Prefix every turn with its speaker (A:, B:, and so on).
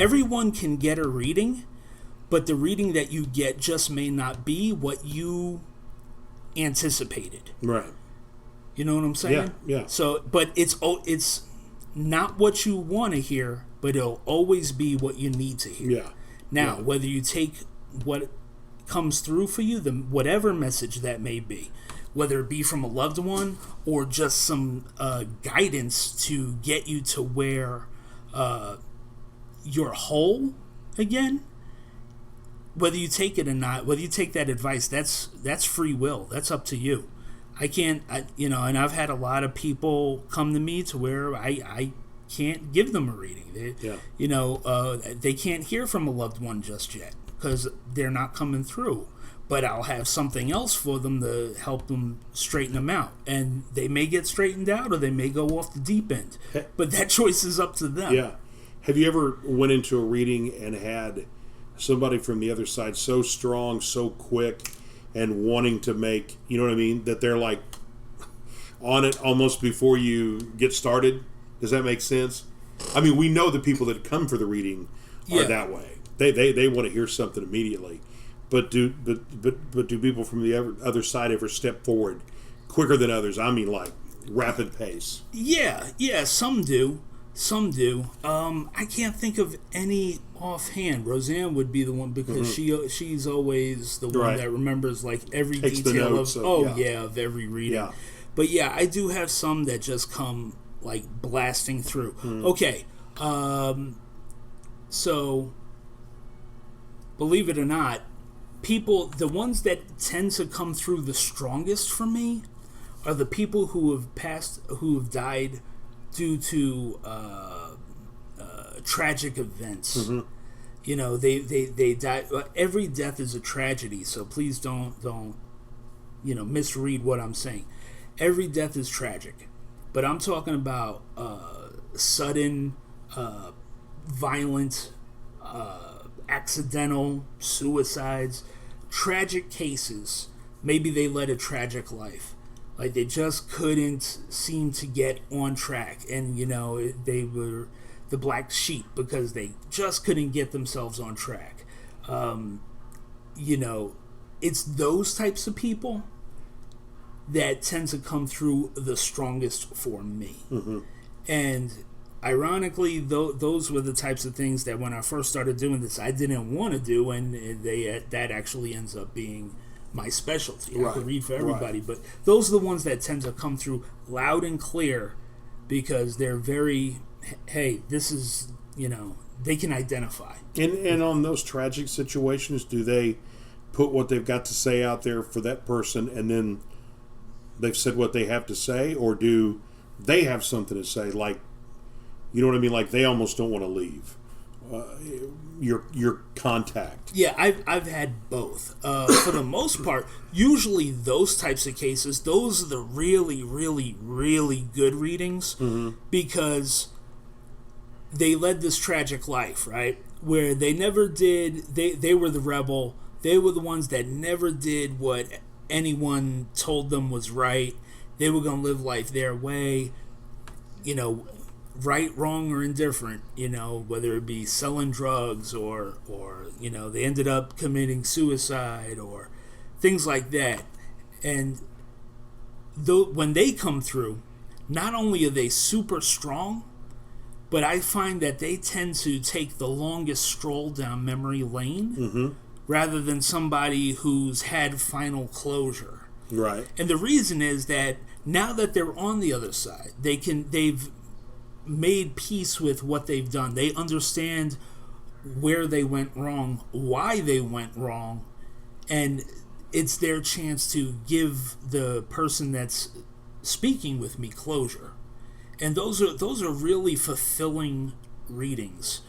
A: everyone can get a reading, but the reading that you get just may not be what you anticipated.
B: Right.
A: You know what I'm saying?
B: Yeah.
A: So, but it's not what you want to hear, but it'll always be what you need to hear.
B: Yeah.
A: Now, whether you take what comes through for you, whatever message that may be, whether it be from a loved one or just some guidance to get you to where you're whole again, whether you take it or not, whether you take that advice, that's free will. That's up to you. I can't, and I've had a lot of people come to me to where I can't give them a reading. They can't hear from a loved one just yet because they're not coming through. But I'll have something else for them to help them straighten them out. And they may get straightened out or they may go off the deep end. But that choice is up to them.
B: Yeah. Have you ever went into a reading and had somebody from the other side so strong, so quick, and wanting to make, you know what I mean, that they're like on it almost before you get started? Does that make sense? I mean, we know the people that come for the reading are that way. They want to hear something immediately. But do people from the other side ever step forward quicker than others? I mean, like rapid pace.
A: Yeah, some do. I can't think of any offhand. Roseanne would be the one because she's always the one that remembers like every detail of every reading. Yeah. But yeah, I do have some that just come like blasting through. Okay, so believe it or not, the ones that tend to come through the strongest for me are the people who have died due to tragic events. They die. Every death is a tragedy, so please don't misread what I'm saying. Every death is tragic, but I'm talking about sudden, violent, accidental suicides, tragic cases. Maybe they led a tragic life. Like they just couldn't seem to get on track, and they were the black sheep because they just couldn't get themselves on track. It's those types of people that tend to come through the strongest for me. And ironically, those were the types of things that when I first started doing this, I didn't want to do, and that actually ends up being my specialty. I could read for everybody, but those are the ones that tend to come through loud and clear because they're very, hey, this is, they can identify.
B: And on those tragic situations, do they put what they've got to say out there for that person and then they've said what they have to say, or do they have something to say, like, you know what I mean, like they almost don't want to leave your contact?
A: Yeah, I've had both. For the most part, usually those types of cases, those are the really, really, really good readings because they led this tragic life, right? Where they never did, they were the rebel. They were the ones that never did what anyone told them was right. They were going to live life their way, right, wrong, or indifferent, whether it be selling drugs or they ended up committing suicide or things like that. And when they come through, not only are they super strong, but I find that they tend to take the longest stroll down memory lane rather than somebody who's had final closure.
B: Right.
A: And the reason is that now that they're on the other side, they've made peace with what they've done. They understand where they went wrong, why they went wrong, and it's their chance to give the person that's speaking with me closure. And those are really fulfilling readings